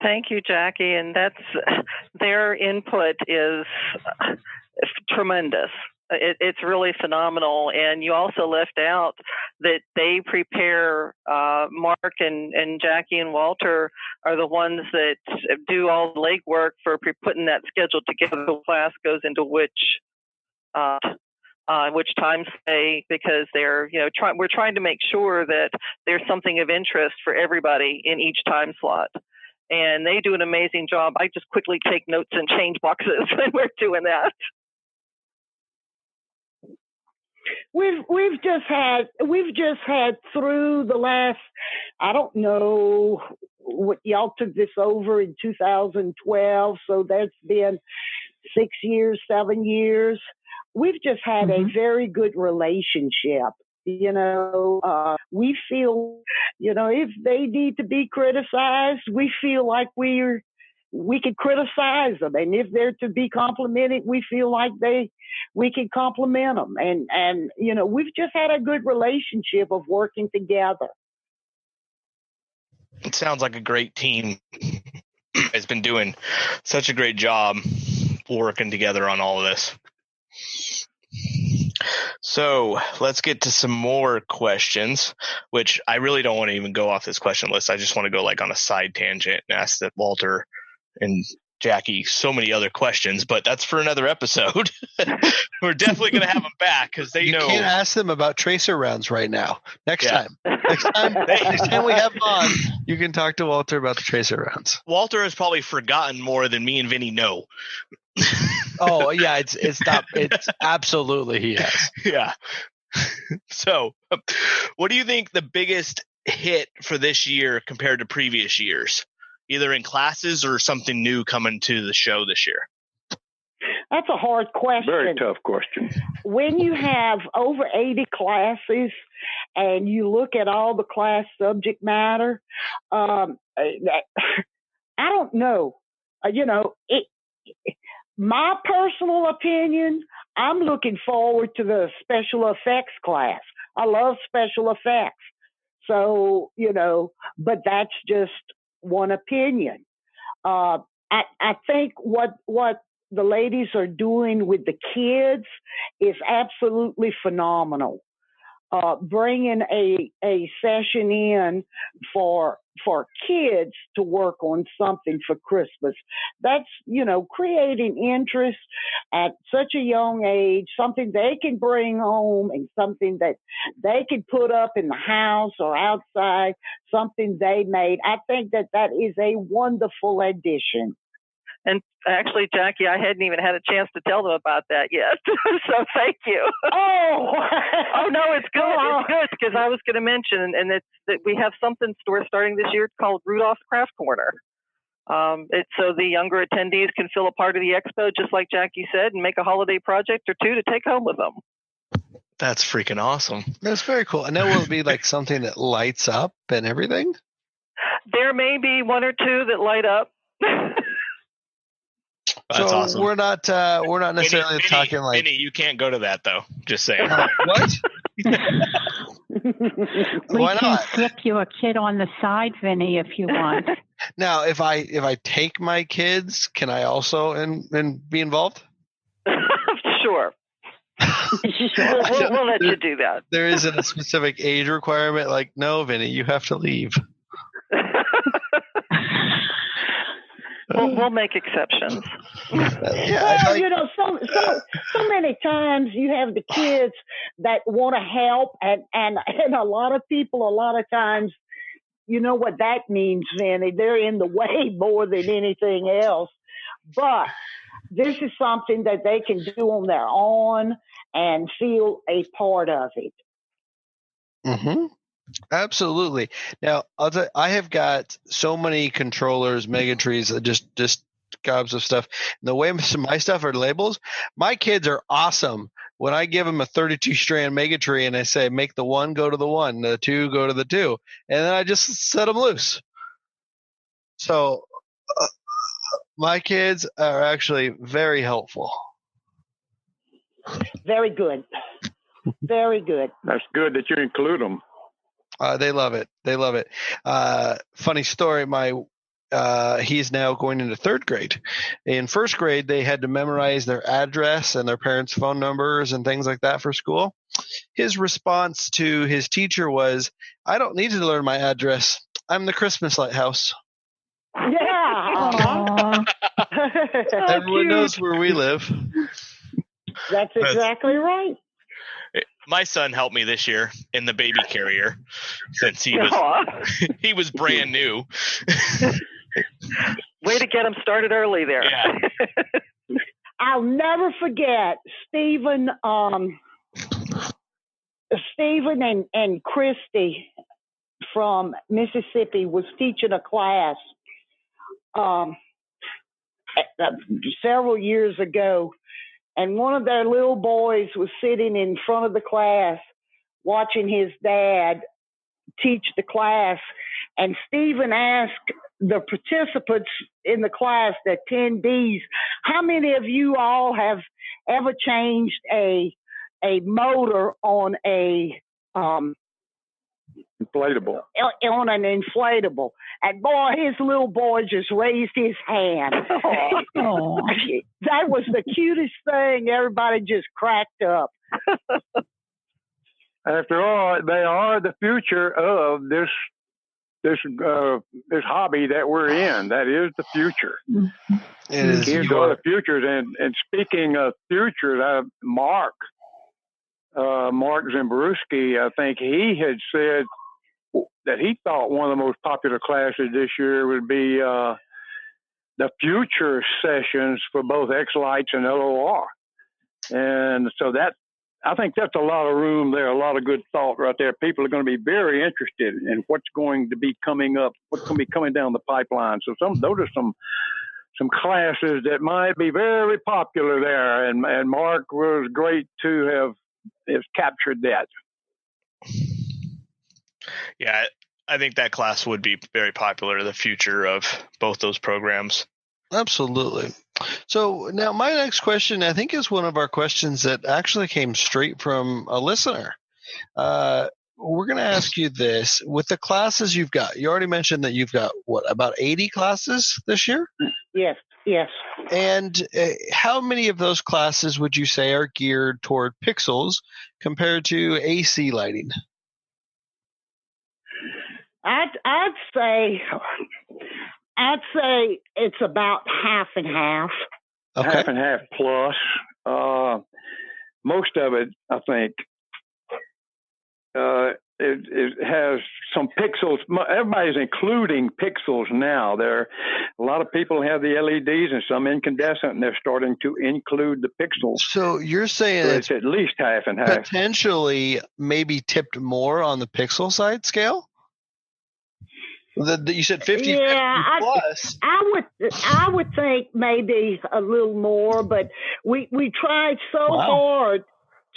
Thank you, Jackie. And their input is tremendous. It's really phenomenal. And you also left out that they prepare, Mark and Jackie and Walter are the ones that do all the legwork for putting that schedule together. The class goes into which times they, because they're, we're trying to make sure that there's something of interest for everybody in each time slot. And they do an amazing job. I just quickly take notes and change boxes when we're doing that. We've just had through the last, I don't know what, y'all took this over in 2012, so that's been 6 years, 7 years. We've just had a very good relationship. We feel, if they need to be criticized, we feel like we can criticize them. And if they're to be complimented, we feel like we can compliment them. And we've just had a good relationship of working together. It sounds like a great team. It's been doing such a great job working together on all of this. So let's get to some more questions, which I really don't want to even go off this question list. I just want to go on a side tangent and ask that Walter and Jackie so many other questions, but that's for another episode. We're definitely going to have them back because you know. You can't ask them about tracer rounds right now. Next time we have them on, you can talk to Walter about the tracer rounds. Walter has probably forgotten more than me and Vinny know. Oh yeah, it's absolutely he has. Yeah. So, what do you think the biggest hit for this year compared to previous years, either in classes or something new coming to the show this year? That's a hard question. Very tough question. When you have over 80 classes and you look at all the class subject matter, I don't know. My personal opinion, I'm looking forward to the special effects class. I love special effects. So, but that's just one opinion. I think what the ladies are doing with the kids is absolutely phenomenal. Bringing a session in for kids to work on something for Christmas. That's, creating interest at such a young age, something they can bring home and something that they can put up in the house or outside, something they made. I think that is a wonderful addition. And actually, Jackie, I hadn't even had a chance to tell them about that yet. So thank you. Oh no, it's good. It's good because I was going to mention, and it's that we have something starting this year called Rudolph's Craft Corner. It's so the younger attendees can feel a part of the expo, just like Jackie said, and make a holiday project or two to take home with them. That's freaking awesome. That's very cool. And then will it be something that lights up and everything? There may be one or two that light up. That's awesome. We're not necessarily talking like Vinny, you can't go to that though. Just saying. What? Why not? We can slip you a kid on the side, Vinny, if you want. Now, if I take my kids, can I also be involved? Sure. We'll let you do that. There isn't a specific age requirement. No, Vinny, you have to leave. We'll make exceptions. So many times you have the kids that want to help, and a lot of people, a lot of times, you know what that means, Vinny. They're in the way more than anything else. But this is something that they can do on their own and feel a part of it. Mm-hmm. Absolutely. Now, I'll tell you, I have got so many controllers, mega trees, just gobs of stuff. And the way my stuff are labels, my kids are awesome. When I give them a 32-strand mega tree and I say, make the 1 go to the 1, the 2 go to the 2, and then I just set them loose. So my kids are actually very helpful. Very good. Very good. That's good that you include them. They love it. They love it. Funny story. My he's now going into third grade. In first grade, they had to memorize their address and their parents' phone numbers and things like that for school. His response to his teacher was, "I don't need to learn my address. I'm the Christmas lighthouse." Yeah. Everyone knows where we live. That's exactly right. My son helped me this year in the baby carrier since he was brand new. Way to get him started early there. Yeah. I'll never forget Stephen and Christy from Mississippi was teaching a class several years ago, and one of their little boys was sitting in front of the class watching his dad teach the class, and Stephen asked the participants in the class, the attendees, how many of you all have ever changed a motor on Inflatable. on an inflatable? And boy, his little boy just raised his hand. Oh. That was the cutest thing. Everybody just cracked up. After all, they are the future of this hobby that we're in. That is the future. It is Kids are the futures. And speaking of futures, Mark Zimbrewski, I think he had said that he thought one of the most popular classes this year would be the future sessions for both X-Lights and LOR. And so I think that's a lot of room there, a lot of good thought right there. People are going to be very interested in what's going to be coming up, what's going to be coming down the pipeline. So those are some classes that might be very popular there. And Mark was great to have captured that. Yeah, I think that class would be very popular, the future of both those programs. Absolutely. So now my next question, I think, is one of our questions that actually came straight from a listener. We're going to ask you this. With the classes you've got, you already mentioned that you've got, about 80 classes this year? Yes. And how many of those classes would you say are geared toward pixels compared to AC lighting? I'd say it's about half and half. Okay. Half and half plus. Most of it, I think, it has some pixels. Everybody's including pixels now. A lot of people have the LEDs and some incandescent, and they're starting to include the pixels. So you're saying So it's at least half and half. Potentially maybe tipped more on the pixel side scale? You said 50 plus. I would think maybe a little more, but we tried so hard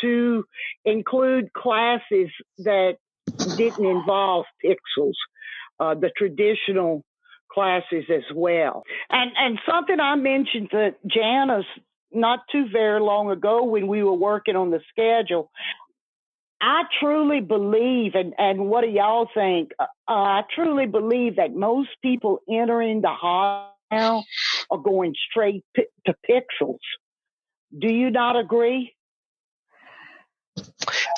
to include classes that didn't involve pixels, the traditional classes as well. And something I mentioned to Janice not too very long ago when we were working on the schedule, I truly believe, and what do y'all think? I truly believe that most people entering the hobby now are going straight to pixels. Do you not agree?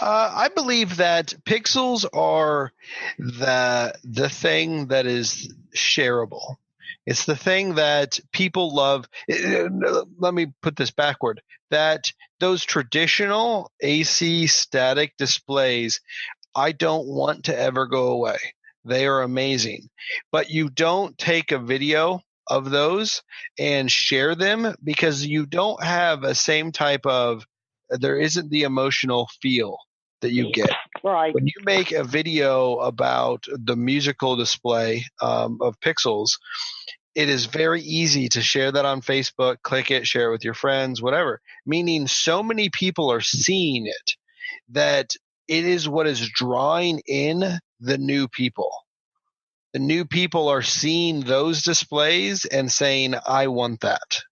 I believe that pixels are the thing that is shareable. It's the thing that people love. Let me put this backward. That those traditional AC static displays, I don't want to ever go away. They are amazing. But you don't take a video of those and share them because you don't have a same type of, there isn't the emotional feel that you get. Right. When you make a video about the musical display of pixels, it is very easy to share that on Facebook, click it, share it with your friends, whatever. Meaning so many people are seeing it that it is what is drawing in the new people. The new people are seeing those displays and saying, I want that.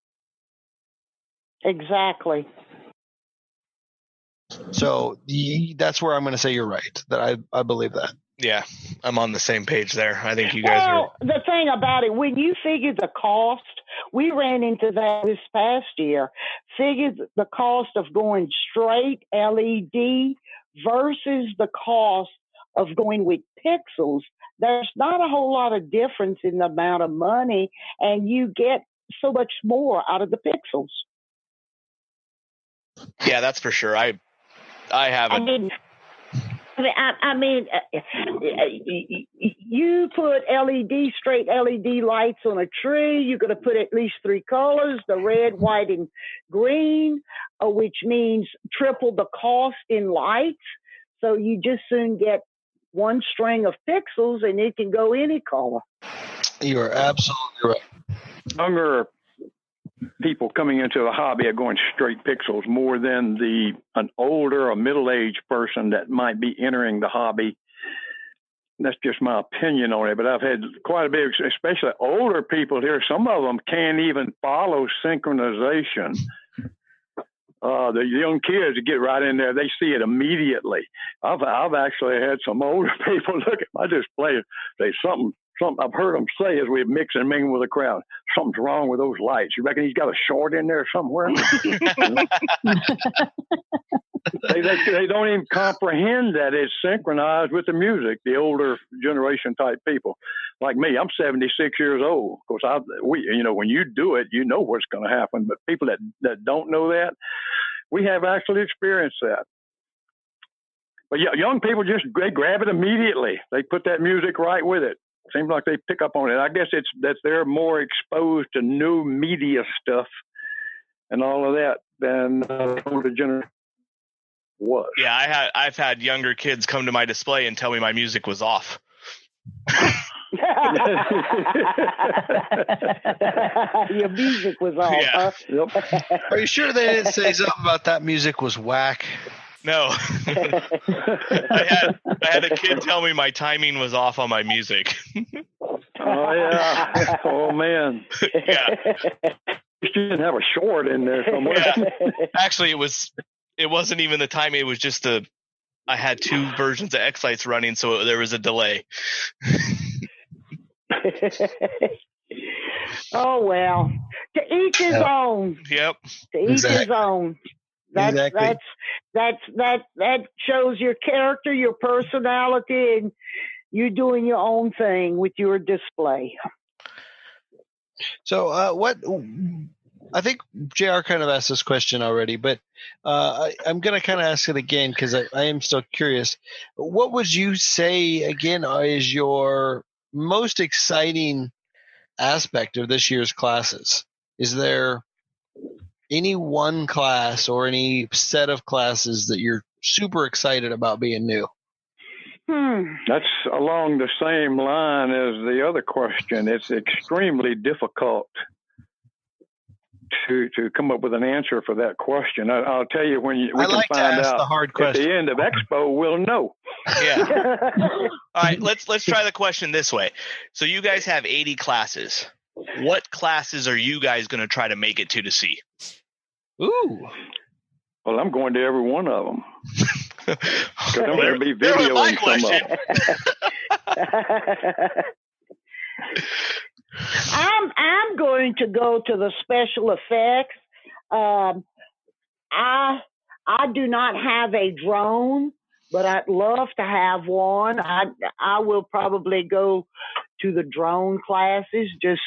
Exactly. So that's where I'm going to say you're right, that I believe that. Yeah, I'm on the same page there. I think you guys are. The thing about it, when you figure the cost, we ran into that this past year. Figured the cost of going straight LED versus the cost of going with pixels. There's not a whole lot of difference in the amount of money, and you get so much more out of the pixels. Yeah, that's for sure. I haven't. I mean, you put straight LED lights on a tree. You're going to put at least 3 colors: the red, white, and green, which means triple the cost in lights. So you just soon get one string of pixels, and it can go any color. You are absolutely right. Younger people coming into the hobby are going straight pixels more than an older or middle-aged person that might be entering the hobby. That's just my opinion on it, but I've had quite a bit, especially older people here. Some of them can't even follow synchronization. The young kids get right in there; they see it immediately. I've actually had some older people look at my display and say something I've heard them say as we mix and mingle with the crowd. Something's wrong with those lights. You reckon he's got a short in there somewhere? They don't even comprehend that it's synchronized with the music. The older generation type people, like me, I'm 76 years old. Of course, when you do it, you know what's going to happen. But people that don't know that, we have actually experienced that. But yeah, young people they grab it immediately. They put that music right with it. Seems like they pick up on it. I guess it's that they're more exposed to new media stuff and all of that than the older generation was. Yeah, I've had younger kids come to my display and tell me my music was off. Your music was off. Yeah. Huh? Yep. Are you sure they didn't say something about that music was whack? No. I had a kid tell me my timing was off on my music. Oh yeah. Oh man. Yeah. You didn't have a short in there somewhere. Yeah. Actually, it wasn't even the timing. It was just I had 2 versions of X-Lights running, so there was a delay. Oh well. To each his own. Yep. To each his own. That shows your character, your personality, and you doing your own thing with your display. So I think JR kind of asked this question already, but I'm going to kind of ask it again because I am still curious. What would you say, again, is your most exciting aspect of this year's classes? Is there any one class or any set of classes that you're super excited about being new? That's along the same line as the other question. It's extremely difficult to come up with an answer for that question. I'll tell you when we can find out the hard at the end of Expo, we'll know. Yeah. All right, let's try the question this way. So you guys have 80 classes. What classes are you guys going to try to make it to see? Ooh. Well, I'm going to every one of them. Because I'm going to be videoing some of them. I'm going to go to the special effects. I do not have a drone, but I'd love to have one. I will probably go to the drone classes just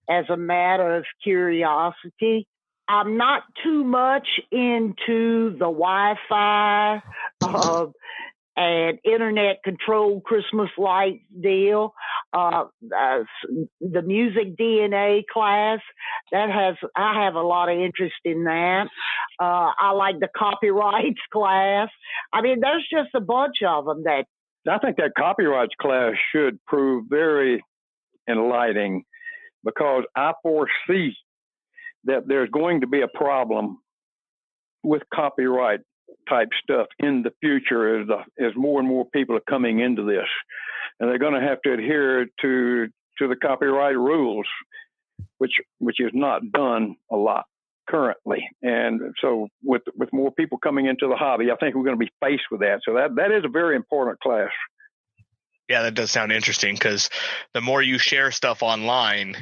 as a matter of curiosity. I'm not too much into the Wi-Fi and internet controlled Christmas lights deal. The music DNA class, I have a lot of interest in that. I like the copyrights class. I mean, there's just a bunch of them that. I think that copyrights class should prove very enlightening because I foresee that there's going to be a problem with copyright type stuff in the future as more and more people are coming into this, and they're going to have to adhere to the copyright rules, which is not done a lot currently. And so with more people coming into the hobby, I think we're going to be faced with that. So that is a very important class. Yeah, that does sound interesting because the more you share stuff online,